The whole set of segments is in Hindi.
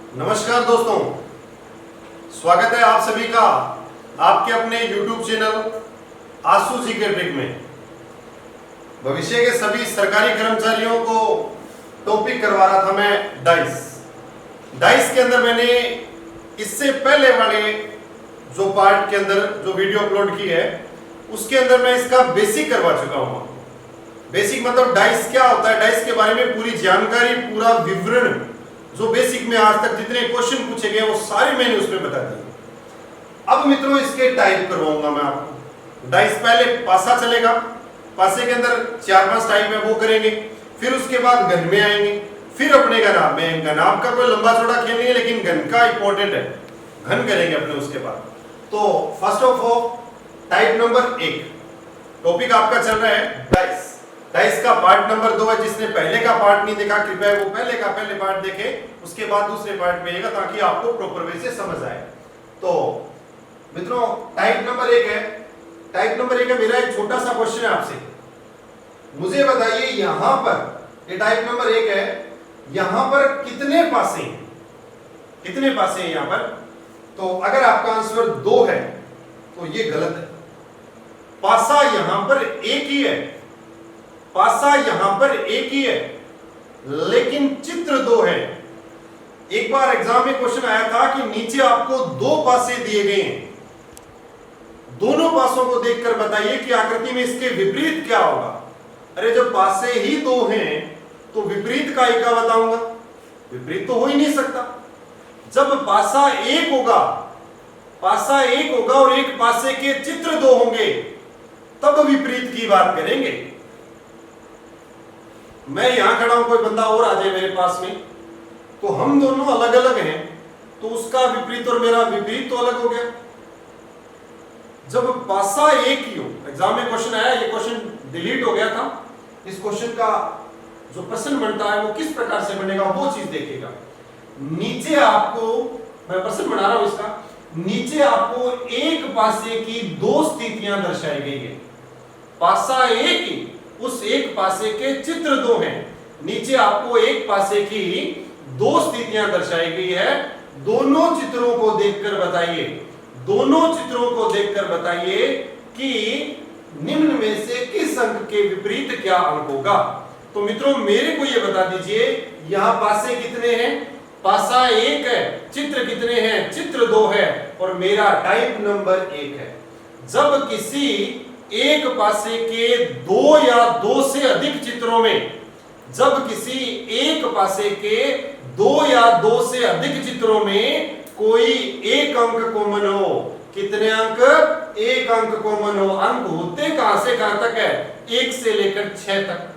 नमस्कार दोस्तों, स्वागत है आप सभी का आपके अपने YouTube चैनल आशु जी के ट्रिक में। भविष्य के सभी सरकारी कर्मचारियों को टॉपिक करवा रहा था मैं डाइस के अंदर मैंने इससे पहले वाले जो पार्ट के अंदर जो वीडियो अपलोड की है उसके अंदर मैं इसका बेसिक करवा चुका हूं। बेसिक मतलब डाइस क्या होता है, डाइस के बारे में पूरी जानकारी, पूरा विवरण जो बेसिक में आज तक जितने क्वेश्चन पूछे गए वो सारे मैंने उसमें बता दिए। अब मित्रों इसके टाइप करवाऊंगा मैं आपको। डाइस पहले पासा चलेगा, पासे के अंदर 4-5 टाइप है वो करेंगे, फिर उसके बाद घन में आएंगे, फिर अपने घनाभ में। घनाभ का कोई लंबा चौड़ा खेल नहीं है लेकिन घन का इंपॉर्टेंट है, घन करेंगे अपने उसके बाद। तो first of all type number 1 topic आपका चल रहा है डाइस। डाइस का पार्ट नंबर 2 है। जिसने पहले का पार्ट नहीं देखा कृपया वो पहले पार्ट देखे, उसके बाद दूसरे पार्ट में आएगा ताकि आपको प्रॉपर वे से समझ आए। तो मित्रों टाइप नंबर 1 है। टाइप नंबर 1 है, मेरा एक छोटा सा क्वेश्चन है आपसे। मुझे बताइए यहां पर, ये टाइप नंबर 1 है, यहां पर कितने पासे हैं? कितने पासे हैं यहां पर? तो अगर आपका आंसर 2 है तो ये गलत है। पासा यहां पर एक ही है, पासा यहां पर एक ही है लेकिन चित्र 2 है। एक बार एग्जाम में क्वेश्चन आया था कि नीचे आपको 2 पासे दिए गए हैं, दोनों पासों को देखकर बताइए कि आकृति में इसके विपरीत क्या होगा। अरे जब पासे ही 2 हैं तो विपरीत का ही का बताऊंगा, विपरीत तो हो ही नहीं सकता। जब पासा 1 होगा, पासा 1 होगा और एक पासे के चित्र 2 होंगे तब विपरीत की बात करेंगे। मैं यहां खड़ा हूं, कोई बंदा और आ जाए मेरे पास में तो हम दोनों अलग अलग हैं, तो उसका विपरीत और मेरा विपरीत तो अलग हो गया। जब पासा एक ही हो, एग्जाम में क्वेश्चन आया, ये क्वेश्चन डिलीट हो गया था, इस क्वेश्चन का जो प्रश्न बनता है वो किस प्रकार से बनेगा वो चीज देखिएगा। नीचे आपको, मैं प्रश्न बना रहा हूं इसका, नीचे आपको एक पासे की 2 स्थितियां दर्शाई गई है। पासा एक ही, उस एक पासे के चित्र 2 हैं। नीचे आपको एक पासे की 2 स्थितियां दर्शाई गई है। दोनों चित्रों को देखकर बताइए, दोनों चित्रों को देखकर बताइए कि निम्न में से किस अंक के विपरीत क्या अंक होगा। तो मित्रों मेरे को यह बता दीजिए यहां पासे कितने हैं? पासा 1 है, चित्र कितने हैं? चित्र 2 है और मेरा टाइप नंबर 1 है। जब किसी एक पासे के 2 या 2 से अधिक चित्रों में, जब किसी एक पासे के 2 या 2 से अधिक चित्रों में कोई एक अंक कॉमन हो, कितने अंक? एक अंक कॉमन हो। अंक होते कहां से कहां तक है? 1 से लेकर 6 तक।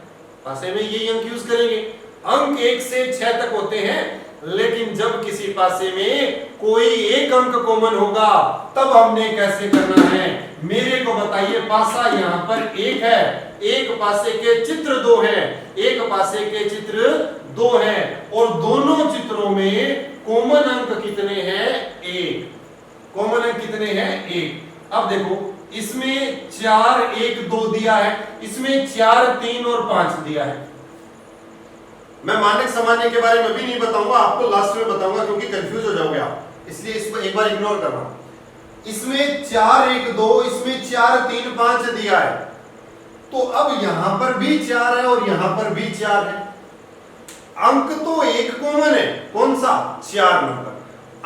पासे में यही अंक यूज करेंगे। अंक 1 से 6 तक होते हैं, लेकिन जब किसी पासे में कोई एक अंक कॉमन होगा तब हमने कैसे करना है मेरे को बताइए। पासा यहां पर 1 है, एक पासे के चित्र 2 है, एक पासे के चित्र 2 है और दोनों चित्रों में कॉमन अंक कितने हैं? 1। कॉमन अंक कितने हैं? 1। अब देखो इसमें 4 1 2 दिया है, इसमें 4 3 और 5 दिया है। मैं मानक सामान्य के बारे में भी नहीं बताऊंगा, आपको लास्ट में बताऊंगा क्योंकि कंफ्यूज हो जाओगे आप, इसलिए इसको एक बार इग्नोर करना। इसमें 4 1 2, इसमें 4 3 5 दिया है, तो अब यहां पर भी 4 है और यहां पर भी 4 है। अंक तो एक कॉमन है, कौन सा? 4 नंबर।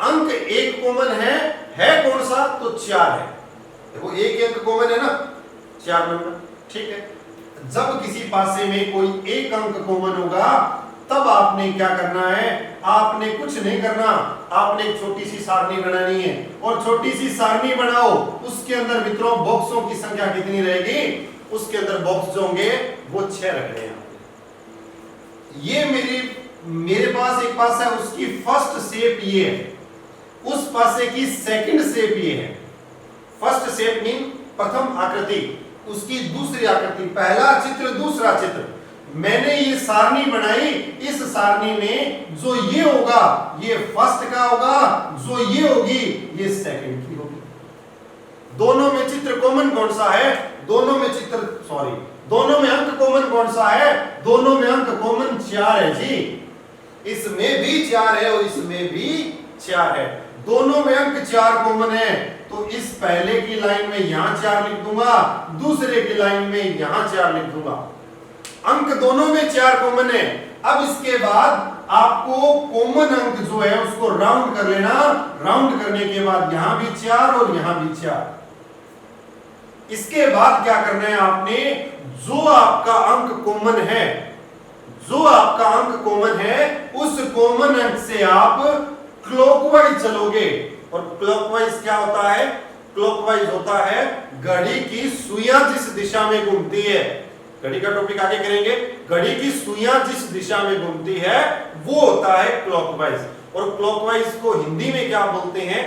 अंक एक कॉमन है कौन सा? तो 4 है। देखो एक अंक कॉमन है ना, 4 नंबर, ठीक है। जब किसी पासे में कोई एक अंक कॉमन होगा तब आपने क्या करना है? आपने कुछ नहीं करना, आपने एक छोटी सी सारणी बनानी है और छोटी सी सारणी बनाओ। उसके अंदर मित्रों बॉक्सों की संख्या कितनी रहेगी? उसके अंदर बॉक्स जो होंगे वो 6 रखने हैं। ये मेरे पास एक पासा है, उसकी फर्स्ट शेप ये है, उस पासे की सेकंड शेप ये है। फर्स्ट शेप मीन प्रथम आकृति, उसकी दूसरी आकृति, पहला चित्र दूसरा चित्र। मैंने ये सारणी बनाई, इस सारणी में जो ये होगा ये फर्स्ट का होगा, जो ये होगी ये सेकंड की होगी। दोनों में चित्र कॉमन कौन सा है? दोनों में दोनों में अंक कॉमन कौन सा है? दोनों में अंक कॉमन 4 है जी। इसमें भी 4 है और इसमें भी 4 है, दोनों में अंक 4 कॉमन है, तो इस पहले की लाइन में यहां 4 लिख दूंगा, दूसरे की लाइन में यहां 4 लिख दूंगा। अंक दोनों में 4 कॉमन है। अब इसके बाद आपको कॉमन अंक जो है उसको राउंड कर लेना, राउंड करने के बाद यहां भी 4 और यहां भी 4। इसके बाद क्या करना है आपने, जो आपका अंक कॉमन है, जो आपका अंक कॉमन है, उस कॉमन अंक से आप क्लॉकवाइज चलोगे। और क्लॉकवाइज क्या होता है, क्लॉकवाइज होता है घड़ी की सुइयां जिस दिशा में घूमती है, घड़ी का टॉपिक आगे करेंगे, घड़ी की सुइयां जिस दिशा में घूमती है वो होता है क्लॉकवाइज। और क्लॉकवाइज को हिंदी में क्या बोलते हैं,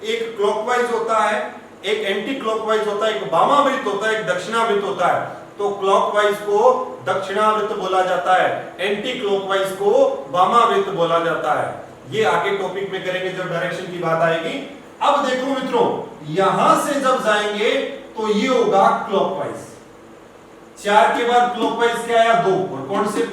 एक क्लॉकवाइज होता है, एक एंटी क्लॉकवाइज होता है, एक वामावृत होता है, एक दक्षिणावृत होता है। तो क्लॉकवाइज को दक्षिणावृत बोला जाता है, एंटी क्लॉकवाइज को वामावृत बोला जाता है। ये आगे टॉपिक में करेंगे जब डायरेक्शन की बात आएगी। अब देखो मित्रों, यहां से जब जाएंगे तो ये होगा क्लॉकवाइज। 4 के बाद क्लॉकवाइज क्या आया, 2। और कौन से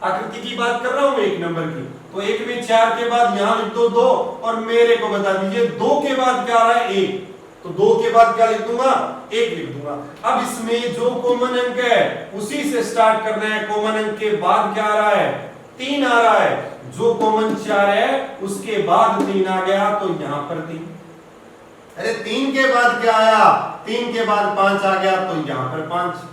आकृति की बात कर रहा हूं, 1 नंबर की, तो 1 में 4 के बाद यहां लिख दो 2, और मेरे को बता दीजिए 2 के बाद क्या आ रहा है, 1, तो 2 के बाद क्या लिख दूंगा, 1 लिख दूंगा। अब इसमें जो कॉमन अंक है उसी से स्टार्ट करना है। कॉमन अंक के बाद क्या आ रहा है, 3 आ रहा है, जो कॉमन 4 है उसके बाद 3 आ गया, तो यहां पर 3। अरे 3 के बाद क्या आया, 3 के बाद 5 आ गया, तो यहां पर 5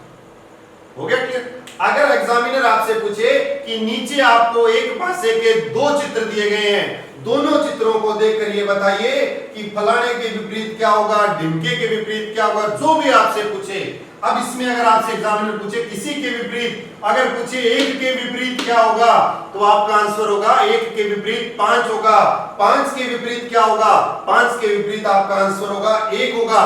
हो गया क्लियर। अगर एग्जामिनर आपसे पूछे कि नीचे आपको एक पासे के 2 चित्र दिए गए हैं, दोनों चित्रों को देखकर ये बताइए कि फलाने के विपरीत क्या होगा, ढिमके के विपरीत क्या होगा, जो भी आपसे पूछे। अब इसमें अगर आपसे एग्जामिनर पूछे किसी के विपरीत, अगर पूछे 1 के विपरीत क्या होगा, तो आपका आंसर होगा 1 के विपरीत 5 होगा। 5 के विपरीत क्या होगा, 5 के विपरीत आपका आंसर होगा 1 होगा।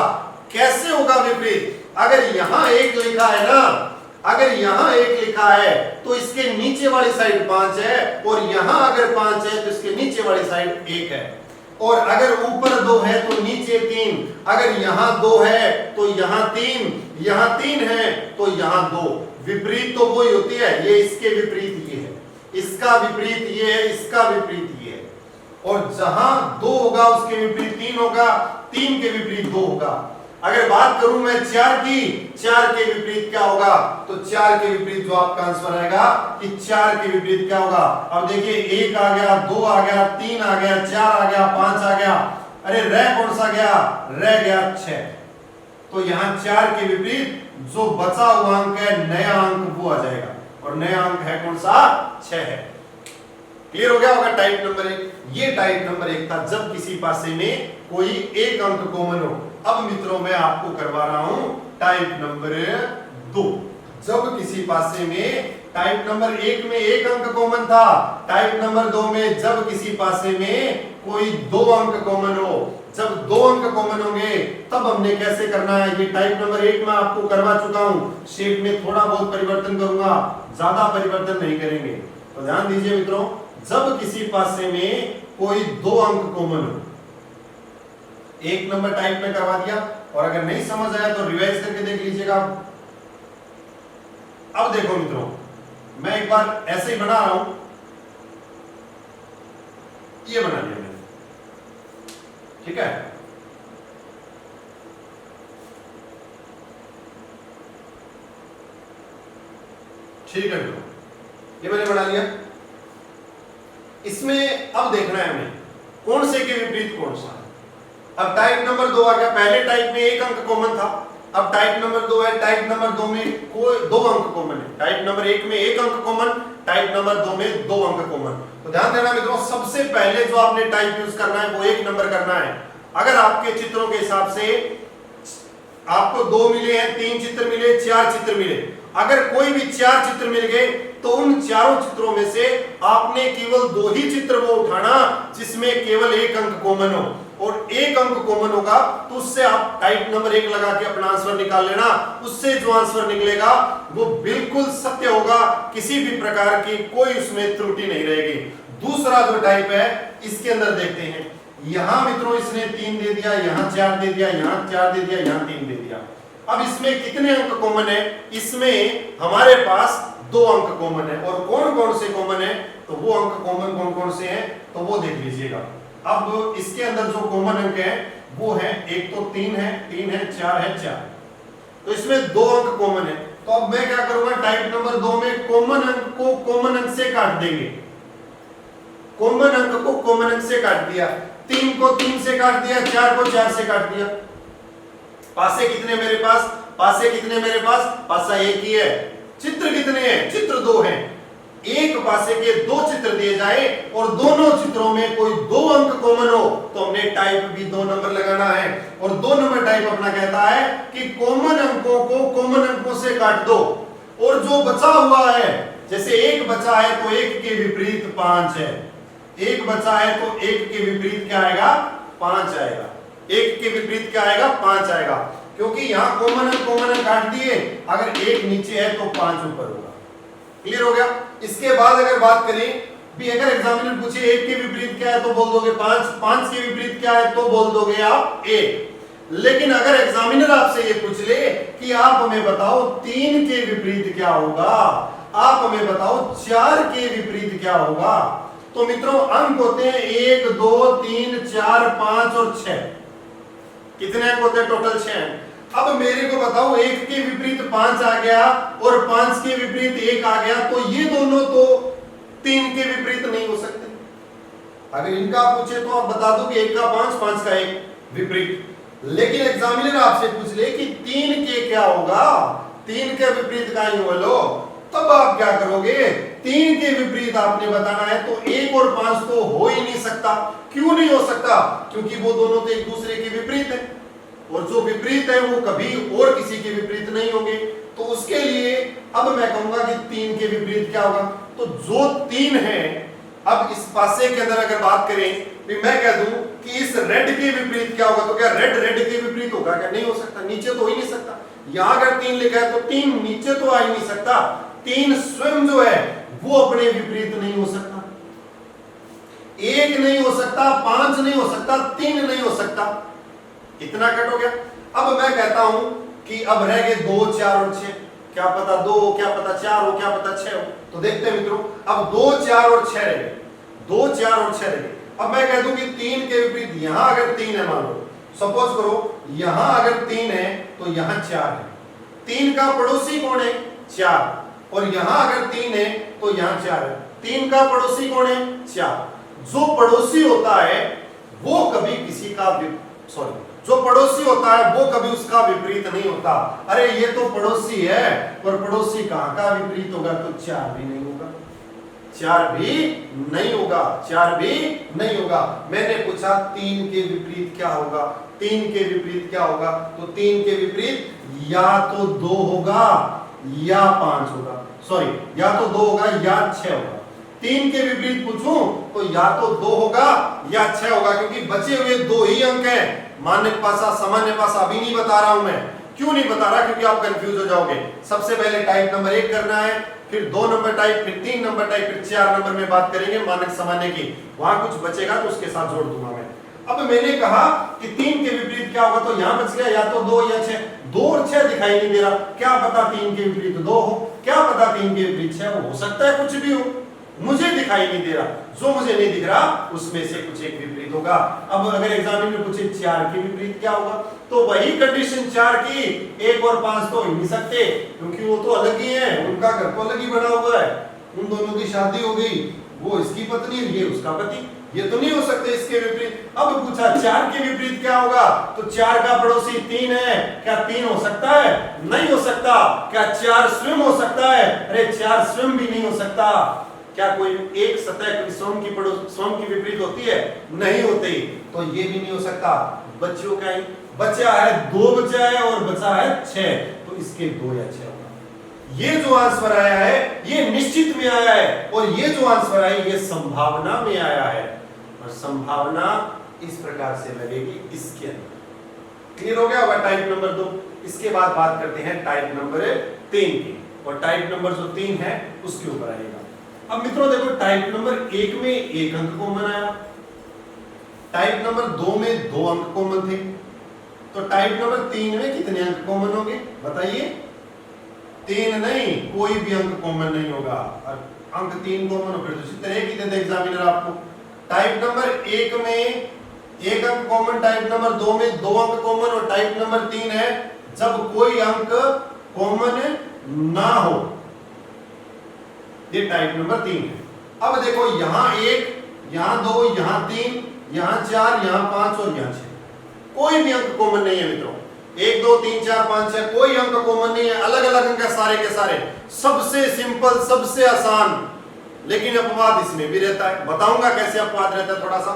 कैसे होगा विपरीत, अगर यहां 1 लिखा है ना, अगर यहां 1 लिखा है तो इसके नीचे वाली साइड 5 है, और यहां अगर 5 है तो इसके नीचे वाली साइड 1 है। और अगर ऊपर 2 है तो नीचे 3, अगर यहां 2 है तो यहां 3, यहां 3 है तो यहां 2। विपरीत तो वही होती है, ये इसके विपरीत ये है, इसका विपरीत ये है, इसका विपरीत ये है। और जहां 2 होगा उसके विपरीत 3 होगा, 3 के विपरीत 2 होगा। अगर बात करूं मैं 4 की, 4 के विपरीत क्या होगा, तो 4 के विपरीत जो आपका आंसर आएगा कि 4 के विपरीत क्या होगा। अब देखिए 1 आ गया, 2 आ गया, 3 आ गया, 4 आ गया, 5 आ गया, अरे रह कौन सा गया, रह गया 6। तो यहां 4 के विपरीत जो बचा हुआ अंक है, नया अंक वो आ जाएगा, और नया अंक है कौन सा, 6 है। क्लियर हो गया होगा टाइप नंबर 1। ये टाइप नंबर 1 था, जब किसी पासे में कोई एक अंक कॉमन हो। अब मित्रों मैं आपको करवा रहा हूं टाइप नंबर 2। जब किसी पासे में टाइप नंबर 1 में एक अंक कॉमन था, टाइप नंबर 2 में जब किसी पासे में कोई 2 अंक कॉमन हो। जब 2 अंक कॉमन होंगे तब हमने कैसे करना है, ये टाइप नंबर 1 में आपको करवा चुका हूं। शेप में थोड़ा बहुत परिवर्तन करूंगा, ज्यादा परिवर्तन नहीं करेंगे। तो ध्यान दीजिए मित्रों, जब किसी पासे में कोई 2 अंक कॉमन हो, 1 नंबर टाइप में करवा दिया, और अगर नहीं समझ आया तो रिवाइज करके देख लीजिएगा। अब देखो मित्रों, मैं एक बार ऐसे ही बना रहा हूं, ये बना लिया मैंने, ठीक है। ठीक है मित्रों, ये मैंने बना लिया। इसमें अब देखना है हमें कौन से के विपरीत कौन सा है। अब टाइप नंबर 2 आ गया, पहले टाइप में एक अंक कॉमन था, अब टाइप नंबर 2 है, टाइप नंबर 2 में कोई 2 अंक कॉमन है। टाइप नंबर 1 में एक अंक कॉमन, टाइप नंबर 2 में 2 अंक कॉमन। तो ध्यान देना मित्रों, सबसे पहले जो आपने टाइप यूज करना है वो 1 नंबर करना है। अगर आपके चित्रों के हिसाब से आपको 2 मिले हैं, 3 चित्र मिले, 4 चित्र मिले, अगर कोई भी 4 चित्र मिल गए तो उन चारों चित्रों में से आपने केवल 2 ही चित्र वो उठाना जिसमें केवल एक अंक कॉमन हो, और एक अंक कॉमन होगा तो उससे आप टाइप नंबर 1 लगा के अपना आंसर निकाल लेना। उससे जो आंसर निकलेगा वो बिल्कुल सत्य होगा, किसी भी प्रकार की कोई उसमें त्रुटि नहीं रहेगी। दूसरा जो टाइप है इसके अंदर देखते हैं, यहां मित्रों इसने 3 दे दिया, यहां 4 दे दिया, यहां 4 दे दिया, यहां 3 दे दिया। अब इसमें कितने अंक कॉमन है, इसमें हमारे पास 2 अंक कॉमन है। और कौन कौन से कॉमन है, तो वो अंक कॉमन कौन कौन से हैं तो वो देख लीजिएगा। अब इसके अंदर जो कॉमन अंक है वो है, एक तो 3 है, 4 है 4, तो इसमें 2 अंक कॉमन है। तो अब मैं क्या करूंगा, टाइप नंबर 2 में कॉमन अंक को कॉमन अंक से काट देंगे। कॉमन अंक को कॉमन अंक से काट दिया, 3 को 3 से काट दिया, 4 को 4 से काट दिया। पासे कितने मेरे पास, पासे कितने मेरे पास, पासा एक ही है। चित्र कितने हैं, चित्र 2 हैं। एक पासे के 2 चित्र दिए जाए और दोनों चित्रों में कोई 2 अंक कॉमन हो तो हमने टाइप भी 2 नंबर लगाना है। और 2 नंबर टाइप अपना कहता है कि कॉमन अंकों को कॉमन अंकों से काट दो, और जो बचा हुआ है, जैसे 1 बचा है तो 1 के विपरीत 5 है, 1 बचा है तो 1 के विपरीत क्या आएगा, 5 आएगा। 1 के विपरीत क्या आएगा, 5 आएगा, क्योंकि यहां कॉमन अंक काट दिए। अगर 1 नीचे है तो 5 ऊपर होगा। क्लियर हो गया। इसके बाद अगर बात करें भी, अगर एग्जामिनर पूछे 1 के विपरीत क्या है तो बोल दोगे 5, 5 के विपरीत क्या है तो बोल दोगे आप 1। लेकिन अगर एग्जामिनर आपसे ये पूछ ले कि आप हमें बताओ 3 के विपरीत क्या होगा, आप हमें बताओ 4 के विपरीत क्या होगा, तो मित्रों अंक होते हैं 1 2 3 4 5 और 6। कितने अंक होते हैं, टोटल 6। अब मेरे को बताओ 1 के विपरीत 5 आ गया और 5 के विपरीत 1 आ गया, तो ये दोनों तो 3 के विपरीत नहीं हो सकते। अगर इनका पूछे तो आप बता दो कि 1 का 5, 5 का 1 विपरीत। लेकिन एग्जामिनर आपसे पूछ ले कि 3 के क्या होगा, 3 के विपरीत का ही बोलो, तब आप क्या करोगे, 3 के विपरीत आपने बताना है तो 1 और 5 तो हो ही नहीं सकता। क्यों नहीं हो सकता, क्योंकि वो दोनों तो एक दूसरे के विपरीत है, और जो विपरीत है वो कभी और किसी के विपरीत नहीं होंगे। तो उसके लिए अब मैं कहूंगा कि 3 के विपरीत क्या होगा, तो जो 3 है, अब इस पासे के अंदर अगर बात करें भी मैं कह दूं कि इस रेड के विपरीत क्या होगा, तो क्या रेड के विपरीत होगा क्या, नहीं हो सकता, नीचे तो हो ही नहीं सकता। यहां अगर 3 लिखा है तो 3 नीचे तो आ ही नहीं सकता। 3 स्वयं जो है वो अपने विपरीत नहीं हो सकता, 1 नहीं हो सकता, 5 नहीं हो सकता, 3 नहीं हो सकता। इतना कट हो गया। अब मैं कहता हूं कि अब रह गए 2 4 और 6, क्या पता 2 हो, क्या पता 4 हो, क्या पता 6 हो। तो देखते हैं मित्रों, अब 2 4 और 6 रह गए, 2 4 और 6 रह गए। अब मैं कह दूं कि 3 के विपरीत यहां अगर 3 है, मान लो सपोज करो यहां अगर 3 है तो यहां 4 है, 3 का पड़ोसी कौन है, 4, और यहां अगर 3 है तो यहां 4 है, 3 का पड़ोसी कौन है, 4। जो पड़ोसी होता है वो कभी किसी का जो पड़ोसी होता है वो कभी उसका विपरीत नहीं होता। अरे ये तो पड़ोसी है, और पड़ोसी कहां का विपरीत होगा, तो 4 भी नहीं होगा, 4 भी नहीं होगा, 4 भी नहीं होगा। मैंने पूछा 3 के विपरीत क्या होगा, 3 के विपरीत क्या होगा, तो 3 के विपरीत या तो 2 होगा या 5 होगा, सॉरी या तो 2 होगा या 6 होगा। 3 के विपरीत पूछूं तो या तो 2 होगा या 6 होगा, क्योंकि बचे हुए 2 ही अंक हैं। मानक पासा, सामान्य पासा अभी नहीं बता रहा हूं मैं। क्यों नहीं बता रहा, क्योंकि आप कंफ्यूज हो जाओगे। सबसे पहले टाइप नंबर 1 करना है, फिर 2 नंबर टाइप, फिर 3 नंबर टाइप, फिर 4 नंबर में बात करेंगे मानक सामान्य की। वहां कुछ बचेगा तो उसके साथ जोड़ दूंगा मैं। अब मैंने कहा कि 3 के विपरीत क्या होगा, तो यहां बच गया या तो 2 या 6। 2 और 6 दिखाई नहीं दे रहा, क्या पता 3 के विपरीत 2 हो, क्या पता 3 के विपरीत 6 हो सकता है कुछ भी हो, मुझे दिखाई नहीं दे रहा। जो मुझे नहीं दिख रहा उसमें से कुछ एक विपरीत होगा। अब अगर एग्जामिनर पूछे 4 के विपरीत क्या होगा, तो वही कंडीशन 4 की, 1 और 5 तो हो नहीं सकते, क्योंकि वो तो अलग ही है, उनका घर तो अलग ही बना हुआ है, उन दोनों की शादी हो गई, वो इसकी पत्नी ये उसका पति, ये तो नहीं हो सकते इसके विपरीत। अब पूछा 4 के विपरीत क्या होगा, तो 4 का पड़ोसी 3 है, क्या 3 हो सकता है, नहीं हो सकता। क्या 4 स्वयं हो सकता है, अरे 4 स्वयं भी नहीं हो सकता। क्या कोई एक सतह स्वयं की विपरीत होती है, नहीं होती, तो ये भी नहीं हो सकता। बच्चों का ही बचा है 2 बचा है और बचा है 6, तो इसके 2 या 6 होगा। ये जो आंसर आया है ये निश्चित में आया है, और ये जो आंसर आया ये संभावना में आया है, और संभावना इस प्रकार से लगेगी इसके अंदर। क्लियर हो गया होगा टाइप नंबर 2। इसके बाद बात करते हैं टाइप नंबर 3 की, और टाइप नंबर जो 3 है उसके ऊपर आएगा। अब मित्रों देखो, टाइप नंबर 1 में 1 अंक कॉमन आया, टाइप नंबर 2 में 2 अंक कॉमन थे, तो टाइप नंबर 3 में कितने अंक कॉमन होंगे बताइए। 3 नहीं, कोई भी अंक कॉमन नहीं होगा। अंक 3 कॉमन हो फिर तो इसी तरह की देते एग्जामिनर आपको। टाइप नंबर 1 में 1 अंक कॉमन, टाइप नंबर 2 में 2 अंक कॉमन, और टाइप नंबर 3 है जब कोई अंक कॉमन ना हो। ये टाइप नंबर 3 है। अब देखो यहां 1, यहां 2, यहां 3, यहां 4, यहां 5 और यहां 6, कोई भी अंक कॉमन नहीं है मित्रों। 1 2 3 4 5 6 कोई अंक कॉमन नहीं है, अलग अलग अंक है सारे के सारे। सबसे सिंपल, सबसे आसान, लेकिन अपवाद इसमें भी रहता है। बताऊंगा कैसे अपवाद रहता है थोड़ा सा।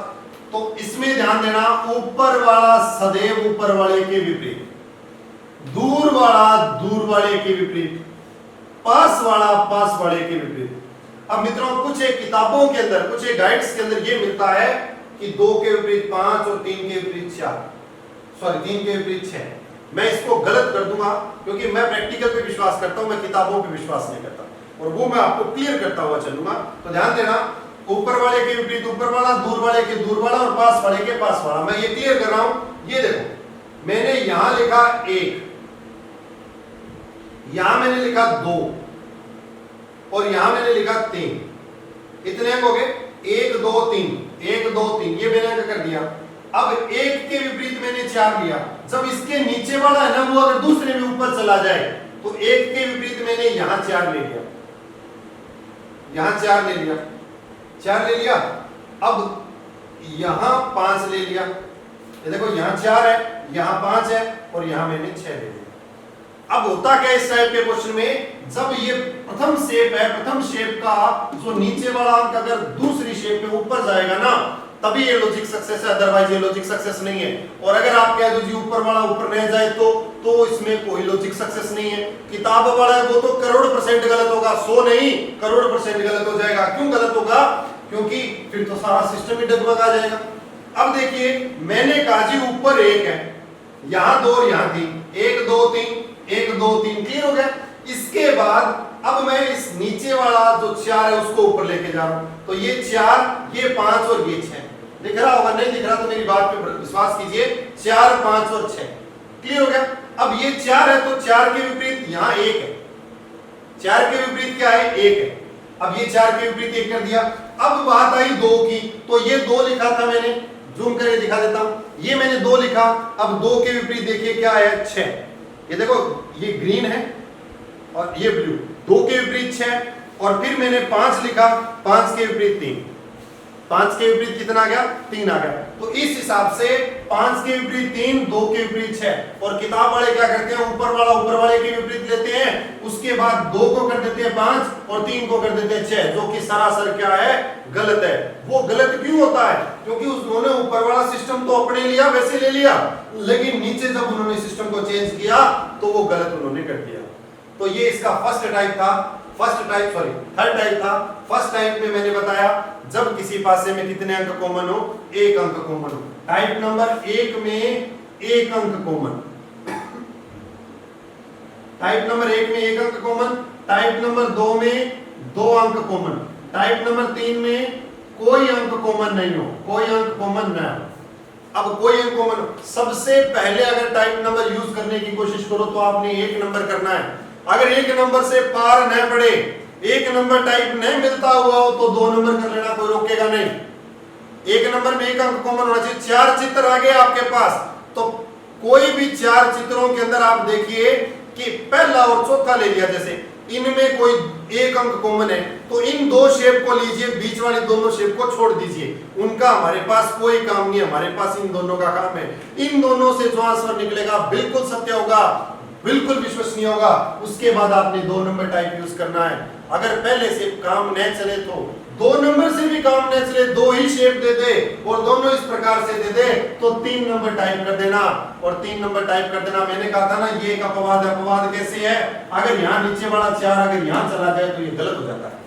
तो इसमें ध्यान देना, ऊपर वाला सदैव ऊपर वाले के विपरीत, दूर वाला दूर वाले के विपरीत, पास वाला पास वाले के विपरीत। अब मित्रों कुछ एक किताबों के अंदर, कुछ एक गाइड्स के अंदर ये मिलता है कि 2 के विपरीत 5 और 3 के विपरीत 4, सॉरी 3 के विपरीत 6। मैं इसको गलत कर दूंगा क्योंकि मैं प्रैक्टिकल पे विश्वास करता हूं, मैं किताबों पे विश्वास नहीं करता, और वो मैं आपको क्लियर करता हुआ चलूंगा। तो ध्यान देना, ऊपर वाले के विपरीत ऊपर वाला, दूर वाले के दूर वाला और पास वाले के पास वाला। मैं ये क्लियर कर रहा हूं। ये देखो मैंने यहां लिखा 1, यहां मैंने लिखा 2 और यहां मैंने लिखा 3। इतने अंक हो गए, 1 2 3, 1 2 3, ये मैंने अंक कर दिया। अब 1 के विपरीत मैंने 4 लिया। जब इसके नीचे वाला है ना वो अगर दूसरे में ऊपर चला जाए तो 1 के विपरीत मैंने यहां 4 ले लिया, यहां 4 ले लिया, 4 ले लिया। अब यहां 5 ले लिया। ये देखो यहां 4 है, यहां 5 है और यहां मैंने 6 ले लिया। अब होता क्या इस टाइप के क्वेश्चन में, जब ये प्रथम शेप है, प्रथम शेप का जो नीचे वाला अंक अगर दूसरी शेप में ऊपर जाएगा ना, तभी ये लॉजिक सक्सेस है, अदरवाइज ये लॉजिक सक्सेस नहीं है। और अगर आप कह दो जी ऊपर वाला ऊपर रह जाए तो इसमें कोई लॉजिक सक्सेस नहीं है। किताब वाला है वो तो करोड़% गलत होगा, 100 नहीं करोड़% गलत हो जाएगा। क्यों गलत होगा? क्योंकि फिर तो सारा सिस्टम ही डगमगा जाएगा। अब देखिए मैंने कहा जी ऊपर 1 है, यहां 2 और यहां 3, 1 2 3, 1 2 3, क्लियर हो गया। इसके बाद अब मैं इस नीचे वाला जो 4 है उसको ऊपर लेके जा रहा हूं। तो ये 4, ये 5 और ये 6 दिख रहा होगा, नहीं दिख रहा तो मेरी बात पे विश्वास कीजिए। 4 5 और 6, क्लियर हो गया। अब ये 4 है तो 4 के विपरीत यहां 1 है, 4 के विपरीत क्या है? 1 है। अब ये 4 के विपरीत 1 कर दिया। अब बात आई 2 की, तो ये 2 लिखा था मैंने, जूम करके दिखा देता हूं। ये मैंने 2 लिखा। अब 2 के विपरीत देखिए क्या है? 6। ये देखो ये ग्रीन है और ये ब्लू, 2 के विपरीत 6। और फिर मैंने 5 लिखा, 5 के विपरीत 3, 5 के विपरीत कितना आ गया? 3 आ गया। तो इस हिसाब से 5 के विपरीत 3, 2 के विपरीत 6। और किताब वाले क्या करते हैं, ऊपर वाला ऊपर वाले के विपरीत लेते हैं, उसके बाद 2 को कर देते हैं 5 और 3 को कर देते हैं 6, जो कि सरासर क्या है? गलत है। वो गलत क्यों होता है? क्योंकि उन्होंने ऊपर वाला सिस्टम तो अपने लिया, वैसे ले लिया, लेकिन नीचे जब उन्होंने सिस्टम को चेंज किया तो वो गलत उन्होंने कर दिया। तो ये इसका फर्स्ट टाइप था, थर्ड टाइप था। फर्स्ट टाइप में मैंने बताया जब किसी पासे में कितने अंक कॉमन हो? 1 अंक कॉमन हो। टाइप नंबर 1 में 1 अंक कॉमन, टाइप नंबर 1 में 1 अंक कॉमन, टाइप नंबर 2 में 2 अंक कॉमन, टाइप नंबर 3 में कोई अंक कॉमन नहीं हो, कोई अंक कॉमन ना हो। अब कोई अंक कॉमन, सबसे पहले अगर टाइप नंबर यूज करने की कोशिश करो तो आपने 1 नंबर करना है। अगर 1 नंबर से पार न पड़े, 1 नंबर टाइप नहीं मिलता हुआ हो तो 2 नंबर कर लेना, कोई रोकेगा नहीं। 1 नंबर में 1 अंक कॉमन होना चाहिए। 4 चित्र आ गए आपके पास, तो कोई भी 4 चित्रों के अंदर आप देखिए कि पहला और चौथा ले लिया, जैसे इनमें कोई 1 अंक कॉमन है तो इन 2 शेप को लीजिए, बीच वाली दोनों शेप को छोड़ दीजिए, उनका हमारे पास कोई काम नहीं है, हमारे पास इन दोनों का काम है। इन दोनों से जो आंसर निकलेगा बिल्कुल सत्य होगा, बिल्कुल विश्वसनीय होगा। उसके बाद आपने 2 नंबर टाइप यूज करना है। अगर पहले से काम न चले तो 2 नंबर से भी काम न चले, 2 ही शेप दे दे और दोनों इस प्रकार से दे दे तो 3 नंबर टाइप कर देना, और 3 नंबर टाइप कर देना। मैंने कहा था ना ये एक अपवाद है। अपवाद कैसे है? अगर यहाँ नीचे वाला 4 अगर यहाँ चला जाए तो ये गलत हो जाता है,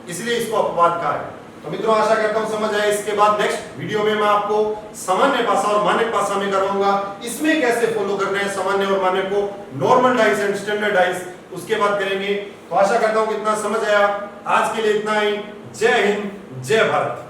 इसलिए इसको अपवाद कहा है। तो मित्रों आशा करता हूं समझ आए। इसके बाद नेक्स्ट वीडियो में मैं आपको सामान्य पासा और मानक पासा में करवाऊंगा, इसमें कैसे फॉलो करना है सामान्य और मानक को, normal dice and standard dice, उसके बाद करेंगे। तो आशा करता हूं कि इतना समझ आया। आज के लिए इतना ही। जय हिंद, जय भारत।